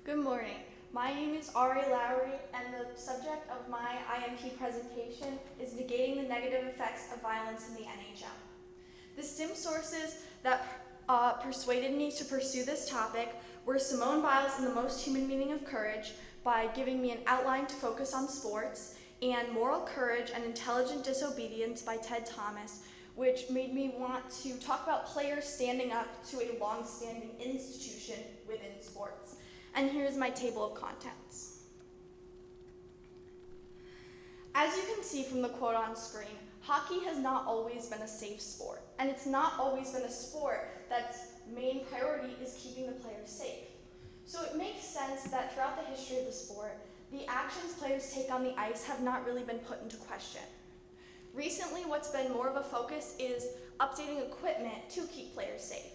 Good morning. My name is Ari Lowry, and the subject of my IMP presentation is negating the negative effects of violence in the NHL. The STEM sources that persuaded me to pursue this topic were Simone Biles in The Most Human Meaning of Courage by giving me an outline to focus on sports, and Moral Courage and Intelligent Disobedience by Ted Thomas, which made me want to talk about players standing up to a long-standing institution within sports. And here's my table of contents. As you can see from the quote on screen, hockey has not always been a safe sport, and it's not always been a sport that's main priority is keeping the players safe. So it makes sense that throughout the history of the sport, the actions players take on the ice have not really been put into question. Recently, what's been more of a focus is updating equipment to keep players safe.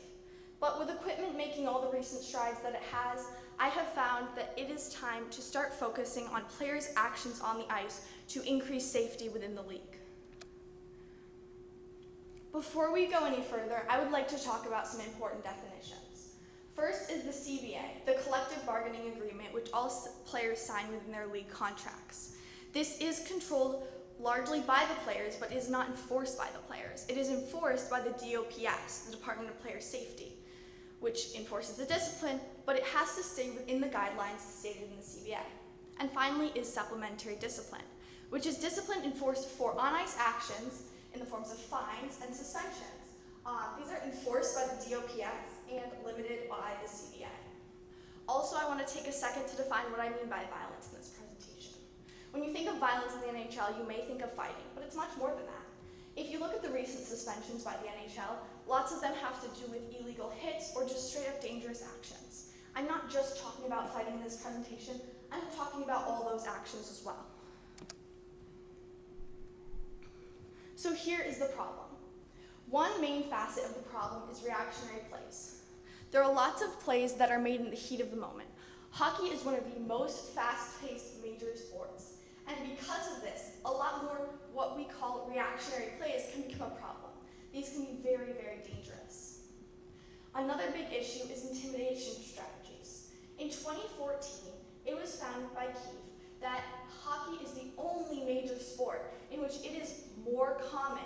But with equipment making all the recent strides that it has, I have found that it is time to start focusing on players' actions on the ice to increase safety within the league. Before we go any further, I would like to talk about some important definitions. First is the CBA, the collective bargaining agreement, which all players sign within their league contracts. This is controlled largely by the players, but is not enforced by the players. It is enforced by the DOPS, the Department of Player Safety, which enforces the discipline, but it has to stay within the guidelines stated in the CBA. And finally is supplementary discipline, which is discipline enforced for on-ice actions in the forms of fines and suspensions. These are enforced by the DOPS and limited by the CBA. Also, I want to take a second to define what I mean by violence in this presentation. When you think of violence in the NHL, you may think of fighting, but it's much more than that. If you look at the recent suspensions by the NHL, lots of them have to do with illegal hits or just straight up dangerous actions. I'm not just talking about fighting in this presentation, I'm talking about all those actions as well. So here is the problem. One main facet of the problem is reactionary plays. There are lots of plays that are made in the heat of the moment. Hockey is one of the most fast-paced major sports, and because of this, a lot more what we call reactionary plays can become a problem. These can be very, very dangerous. Another big issue is intimidation strategies. In 2014, it was found by Keefe that hockey is the only major sport in which it is more common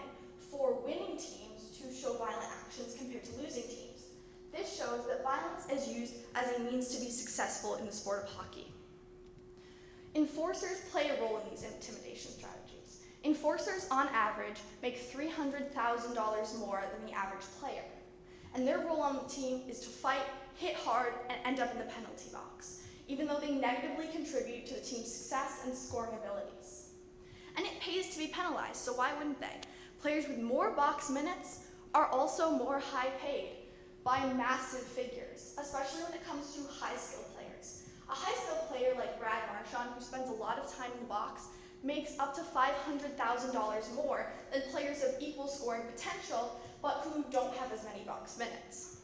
for winning teams to show violent actions compared to losing teams. This shows that violence is used as a means to be successful in the sport of hockey. Enforcers play a role in these intimidation strategies. Enforcers, on average, make $300,000 more than the average player. And their role on the team is to fight, hit hard, and end up in the penalty box, even though they negatively contribute to the team's success and scoring abilities. And it pays to be penalized, so why wouldn't they? Players with more box minutes are also more high paid by massive figures, especially when it comes to high-skilled players. A high-skilled player like Brad Marchand, who spends a lot of time in the box, makes up to $500,000 more than players of equal scoring potential, but who don't have as many box minutes.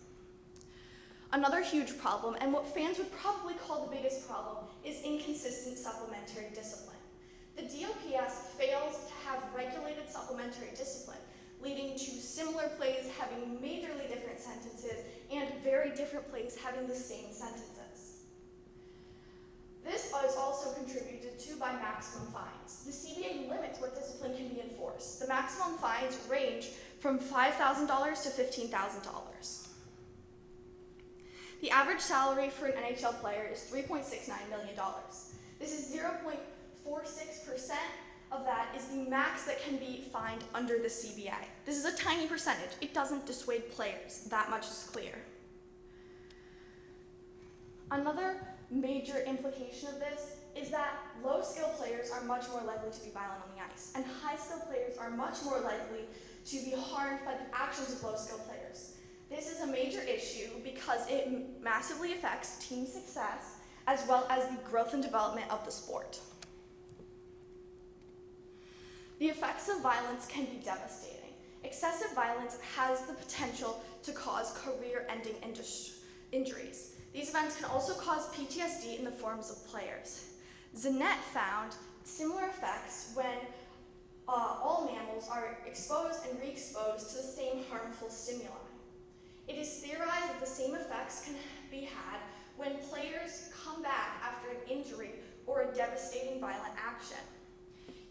Another huge problem, and what fans would probably call the biggest problem, is inconsistent supplementary discipline. The DOPS fails to have regulated supplementary discipline, leading to similar plays having majorly different sentences and very different plays having the same sentences. This is also contributed to by maximum fines. The CBA limits what discipline can be enforced. The maximum fines range from $5,000 to $15,000. The average salary for an NHL player is $3.69 million. This is 0.46% of that is the max that can be fined under the CBA. This is a tiny percentage. It doesn't dissuade players. That much is clear. Another major implication of this is that low-skilled players are much more likely to be violent on the ice, and high-skilled players are much more likely to be harmed by the actions of low-skilled players. This is a major issue because it massively affects team success as well as the growth and development of the sport. The effects of violence can be devastating. Excessive violence has the potential to cause career-ending injuries. These events can also cause PTSD in the forms of players. Zinet found similar effects when all mammals are exposed and re-exposed to the same harmful stimuli. It is theorized that the same effects can be had when players come back after an injury or a devastating violent action.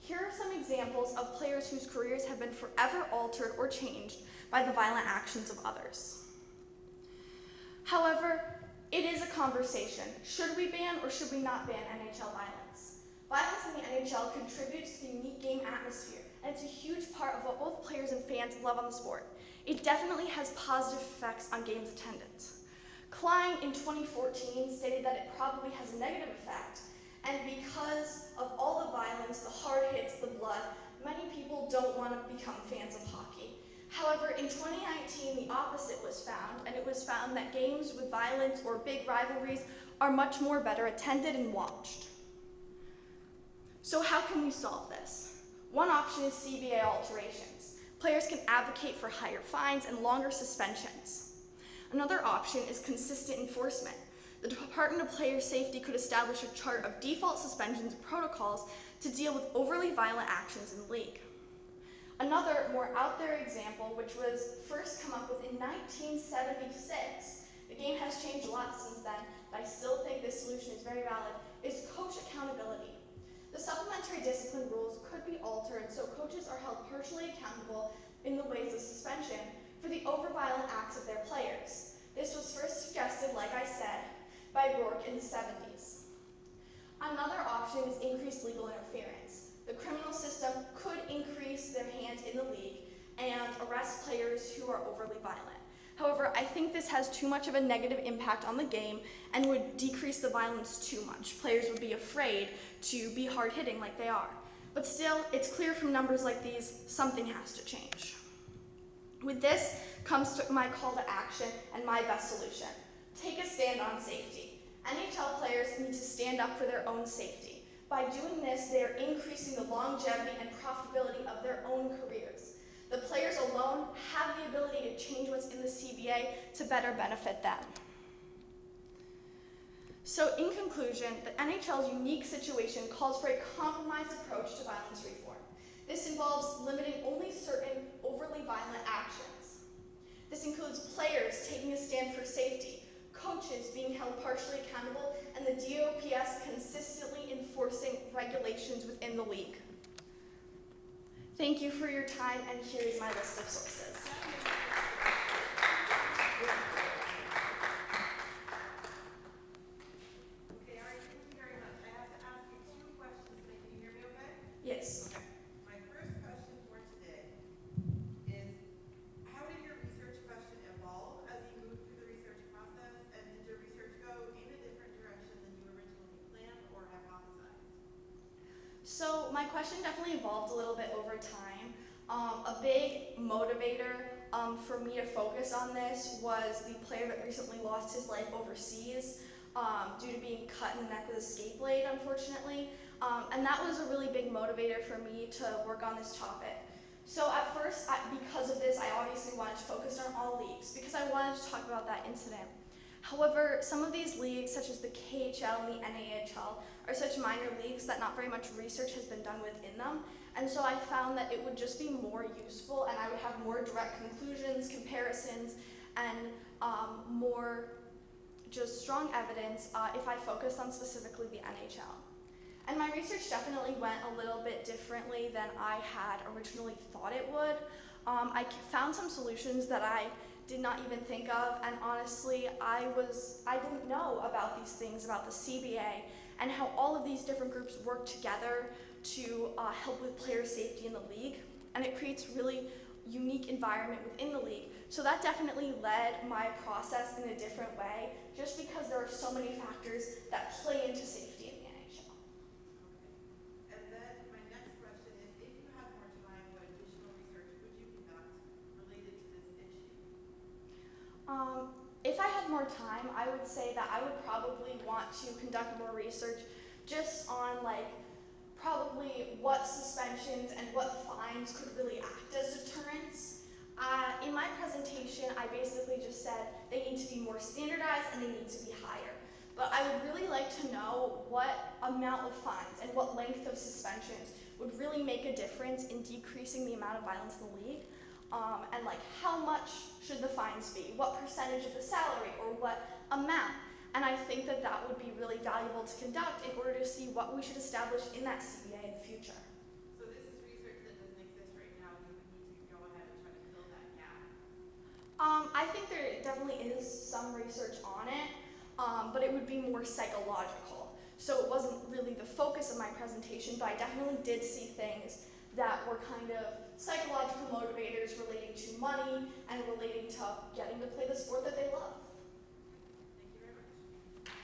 Here are some examples of players whose careers have been forever altered or changed by the violent actions of others. However, it is a conversation. Should we ban or should we not ban NHL violence? Violence in the NHL contributes to the unique game atmosphere, and it's a huge part of what both players and fans love on the sport. It definitely has positive effects on games attendance. Klein in 2014 stated that it probably has a negative effect, and because of all the violence, the hard hits, the blood, many people don't want to become fans of hockey. However, in 2019, the opposite was found, and it was found that games with violence or big rivalries are much more better attended and watched. So how can we solve this? One option is CBA alterations. Players can advocate for higher fines and longer suspensions. Another option is consistent enforcement. The Department of Player Safety could establish a chart of default suspensions and protocols to deal with overly violent actions in the league. Another, more out there example, which was first come up with in 1976, the game has changed a lot since then, but I still think this solution is very valid, is coach accountability. The supplementary discipline rules could be altered so coaches are held partially accountable in the ways of suspension for the over-violent acts of their players. This was first suggested, like I said, by Rourke in the 70s. Another option is increased legal interference. The criminal system could increase their hand in the league and arrest players who are overly violent. However, I think this has too much of a negative impact on the game and would decrease the violence too much. Players would be afraid to be hard-hitting like they are. But still, it's clear from numbers like these, something has to change. With this comes to my call to action and my best solution. Take a stand on safety. NHL players need to stand up for their own safety. By doing this, they are increasing the longevity and profitability of their own careers. The players alone have the ability to change what's in the CBA to better benefit them. So in conclusion, the NHL's unique situation calls for a compromised approach to violence reform. This involves limiting only certain overly violent actions. This includes players taking a stand for safety, coaches being held partially accountable, and the DOPS consistently enforcing regulations within the league. Thank you for your time, and here is my list of sources. Okay, all right, thank you very much. I have to ask you two questions today. Can you hear me okay? Yes. Okay. My first question for today is, how did your research question evolve as you moved through the research process, and did your research go in a different direction than you originally planned or hypothesized? So my question definitely evolved a little bit over time. A big motivator for me to focus on this was the player that recently lost his life overseas due to being cut in the neck with a skate blade, unfortunately. And that was a really big motivator for me to work on this topic. So at first, because of this, I obviously wanted to focus on all leagues because I wanted to talk about that incident. However, some of these leagues, such as the KHL and the NAHL, are such minor leagues that not very much research has been done within them. And so I found that it would just be more useful and I would have more direct conclusions, comparisons, and more just strong evidence if I focused on specifically the NHL. And my research definitely went a little bit differently than I had originally thought it would. I found some solutions that I did not even think of, and honestly, I didn't know about these things, about the CBA, and how all of these different groups work together to help with player safety in the league, and it creates really unique environment within the league. So that definitely led my process in a different way, just because there are so many factors that play into safety in the NHL. Okay. And then my next question is, if you had more time, what additional research would you conduct related to this issue? If I had more time, I would say that I would probably want to conduct more research just on probably what suspensions and what fines could really act as deterrents. In my presentation, I basically just said they need to be more standardized and they need to be higher. But I would really like to know what amount of fines and what length of suspensions would really make a difference in decreasing the amount of violence in the league. And how much should the fines be? What percentage of the salary or what amount? And And I think that that would be really valuable to conduct in order to see what we should establish in that CBA in the future. So this is research that doesn't exist right now, and you would need to go ahead and try to fill that gap. I think there definitely is some research on it, but it would be more psychological. So it wasn't really the focus of my presentation, but I definitely did see things that were kind of psychological motivators relating to money and relating to getting to play the sport that they love.